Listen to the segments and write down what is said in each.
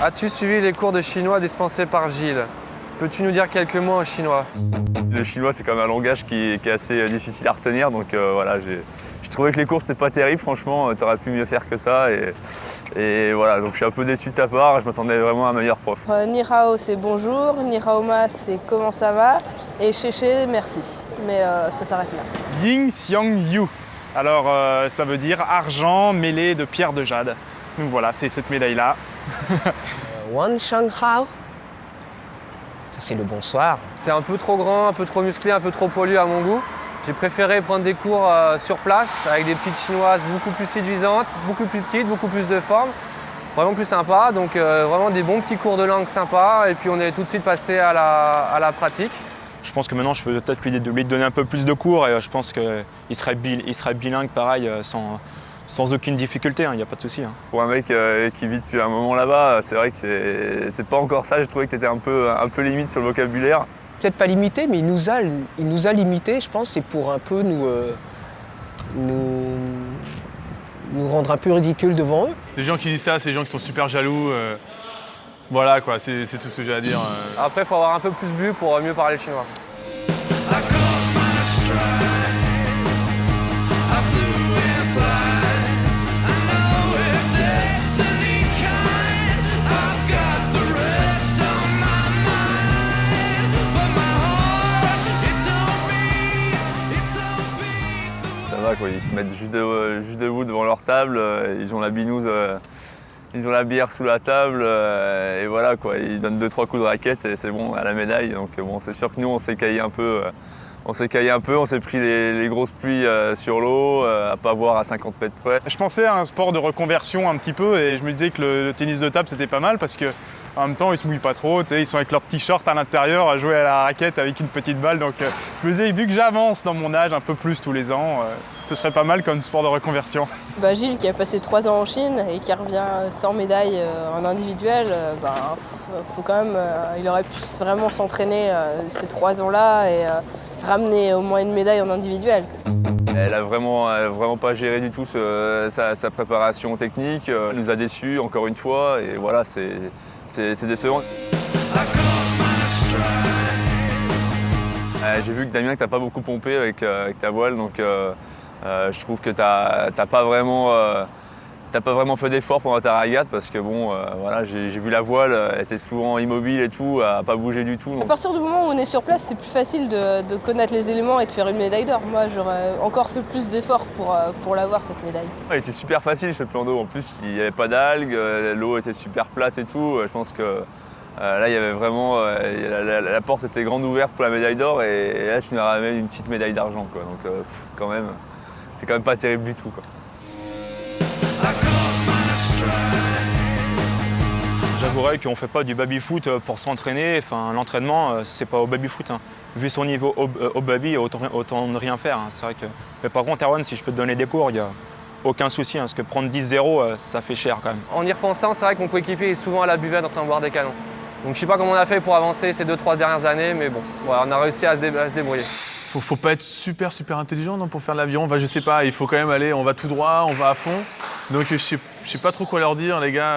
As-tu suivi les cours de chinois dispensés par Gilles? Peux-tu nous dire quelques mots en chinois? Le chinois, c'est quand même un langage qui est assez difficile à retenir, donc voilà, j'ai trouvé que les cours, c'était pas terrible, franchement, t'aurais pu mieux faire que ça, et voilà, donc je suis un peu déçu de ta part, je m'attendais vraiment à un meilleur prof. Ni hao, c'est bonjour, ni hao ma, c'est comment ça va, et chéché, merci, mais ça s'arrête là. Ying Xiang Yu. Alors, ça veut dire argent mêlé de pierre de jade. Donc voilà, c'est cette médaille-là. Wan Shang Hao. Ça, c'est le bonsoir. C'est un peu trop grand, un peu trop musclé, un peu trop poilu à mon goût. J'ai préféré prendre des cours sur place avec des petites chinoises beaucoup plus séduisantes, beaucoup plus petites, beaucoup plus de forme. Vraiment plus sympa, donc vraiment des bons petits cours de langue sympas. Et puis on est tout de suite passé à la pratique. Je pense que maintenant, je peux peut-être lui donner un peu plus de cours et je pense qu'il serait bilingue pareil sans aucune difficulté, il n'y a pas de souci. Pour un mec qui vit depuis un moment là-bas, c'est vrai que c'est pas encore ça. J'ai trouvé que tu étais un peu limite sur le vocabulaire. Peut-être pas limité, mais il nous a limité, je pense, c'est pour un peu nous rendre un peu ridicules devant eux. Les gens qui disent ça, c'est les gens qui sont super jaloux. Voilà quoi, c'est tout ce que j'ai à dire. Après, il faut avoir un peu plus bu pour mieux parler chinois. Ça va quoi, ils se mettent juste debout devant leur table, ils ont la binouse. Ils ont la bière sous la table et voilà quoi, ils donnent 2-3 coups de raquette et c'est bon, à la médaille. Donc bon, c'est sûr que nous on s'est caillé un peu, on s'est pris les grosses pluies sur l'eau, à pas voir à 50 mètres près. Je pensais à un sport de reconversion un petit peu et je me disais que le tennis de table c'était pas mal parce que en même temps ils se mouillent pas trop, ils sont avec leur petit short à l'intérieur à jouer à la raquette avec une petite balle. Donc je me disais, vu que j'avance dans mon âge un peu plus tous les ans, ce serait pas mal comme sport de reconversion. Gilles qui a passé 3 ans en Chine et qui revient sans médaille en individuel, faut quand même, il aurait pu vraiment s'entraîner ces 3 ans-là et ramener au moins une médaille en individuel. Elle a vraiment pas géré du tout sa préparation technique. Elle nous a déçus encore une fois et voilà, c'est décevant. J'ai vu que Damien, que t'as pas beaucoup pompé avec ta voile, donc je trouve que t'as pas vraiment fait d'effort pendant ta régate parce que bon, voilà, j'ai vu la voile, elle était souvent immobile et tout, à pas bouger du tout. Donc. À partir du moment où on est sur place, c'est plus facile de connaître les éléments et de faire une médaille d'or. Moi, j'aurais encore fait plus d'efforts pour l'avoir, cette médaille. Il était super facile ce plan d'eau. En plus, il n'y avait pas d'algues, l'eau était super plate et tout. Je pense que là, il y avait vraiment, la porte était grande ouverte pour la médaille d'or et là, tu nous as ramené une petite médaille d'argent, quoi. Donc, quand même, c'est quand même pas terrible du tout, quoi. J'avouerais qu'on ne fait pas du baby-foot pour s'entraîner. Enfin, l'entraînement, c'est pas au baby-foot. Vu son niveau au baby, autant ne rien faire. C'est vrai que... Mais par contre, Erwan, si je peux te donner des cours, il n'y a aucun souci. Parce que prendre 10-0, ça fait cher quand même. En y repensant, c'est vrai que mon coéquipier est souvent à la buvette en train de boire des canons. Donc je sais pas comment on a fait pour avancer ces 2-3 dernières années, mais bon, voilà, on a réussi à se débrouiller. Faut pas être super intelligent non, pour faire de l'aviron. Je sais pas, il faut quand même aller, on va tout droit, on va à fond. Donc je sais pas trop quoi leur dire, les gars.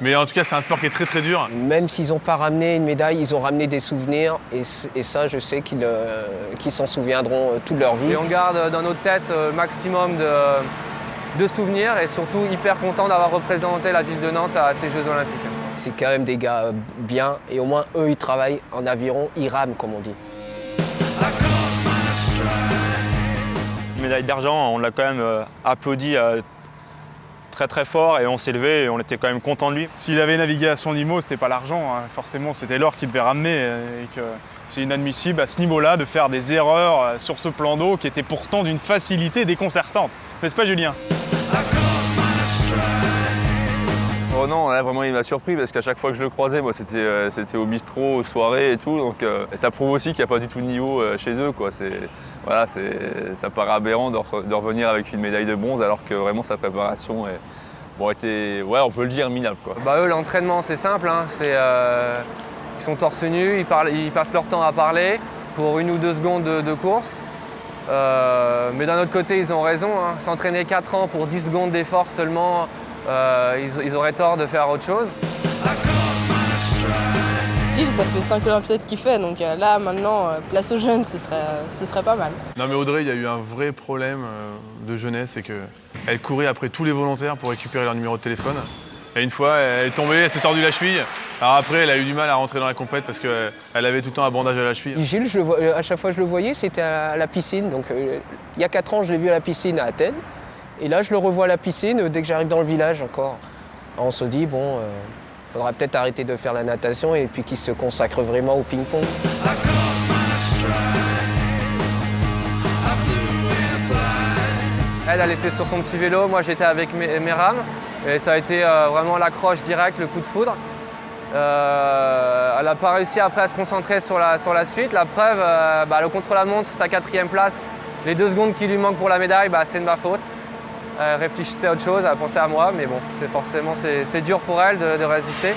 Mais en tout cas, c'est un sport qui est très dur. Même s'ils n'ont pas ramené une médaille, ils ont ramené des souvenirs. Et ça, je sais qu'ils s'en souviendront toute leur vie. Et on garde dans notre tête maximum de souvenirs et surtout hyper content d'avoir représenté la ville de Nantes à ces Jeux Olympiques. C'est quand même des gars bien. Et au moins, eux, ils travaillent en aviron, ils rament, comme on dit. Une médaille d'argent, on l'a quand même applaudi très fort et on s'est levé et on était quand même content de lui. S'il avait navigué à son niveau, c'était pas l'argent, forcément c'était l'or qu'il devait ramener et que c'est inadmissible à ce niveau-là de faire des erreurs sur ce plan d'eau qui était pourtant d'une facilité déconcertante. N'est-ce pas, Julien? Oh non, là vraiment il m'a surpris parce qu'à chaque fois que je le croisais, moi c'était au bistrot, aux soirées et tout, donc ça prouve aussi qu'il n'y a pas du tout de niveau chez eux, quoi. Voilà, ça paraît aberrant de revenir avec une médaille de bronze alors que vraiment sa préparation était, ouais, on peut le dire, minable, quoi. Eux, l'entraînement c'est simple, ils sont torse nu, ils passent leur temps à parler pour 1 ou 2 secondes de course. Mais d'un autre côté, ils ont raison, s'entraîner 4 ans pour 10 secondes d'effort seulement, ils auraient tort de faire autre chose. Gilles, ça fait 5 Olympiades qu'il fait, donc là maintenant, place aux jeunes, ce serait pas mal. Non mais Audrey, il y a eu un vrai problème de jeunesse, c'est qu'elle courait après tous les volontaires pour récupérer leur numéro de téléphone. Et une fois, elle est tombée, elle s'est tordue la cheville. Alors après, elle a eu du mal à rentrer dans la compète parce qu'elle avait tout le temps un bandage à la cheville. Gilles, à chaque fois que je le voyais, c'était à la piscine. Donc, il y a 4 ans, je l'ai vu à la piscine à Athènes. Et là, je le revois à la piscine dès que j'arrive dans le village encore. Alors, on se dit, bon, faudra peut-être arrêter de faire la natation et puis qu'il se consacre vraiment au ping-pong. Elle était sur son petit vélo, moi j'étais avec mes rames. Et ça a été vraiment l'accroche directe, le coup de foudre. Elle n'a pas réussi après à se concentrer sur la suite. La preuve, le contre-la-montre, sa 4e place, les 2 secondes qui lui manquent pour la médaille, c'est de ma faute. Elle réfléchissait à autre chose, elle pensait à moi, mais bon, c'est dur pour elle de résister.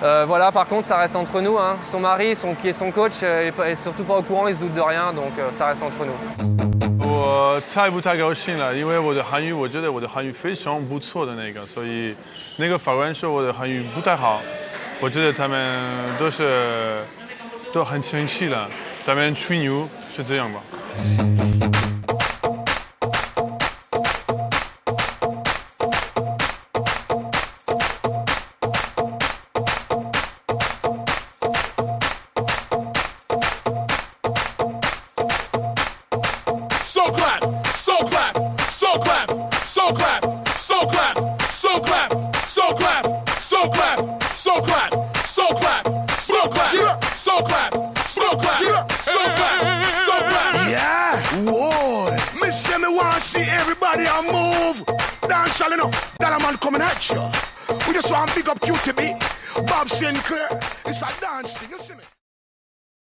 Voilà, par contre, ça reste entre nous. Hein. Son mari, qui est son coach, est surtout pas au courant, il se doute de rien, donc ça reste entre nous. 我太不太高兴了，因为我的韩语，我觉得我的韩语非常不错的那个，所以那个法官说我的韩语不太好，我觉得他们都很生气了，他们吹牛是这样吧。So clap, so clap, so clap, so clap, so clap, so clap, so clap, so clap, so clap, so clap, so clap, so clap, so clap, so clap, so clap. Yeah, whoa. Me say me want to see everybody on move. Dance, you know, that a man coming at you. We just want to big up QTB, Bob Sinclair. It's a dance thing, you see me?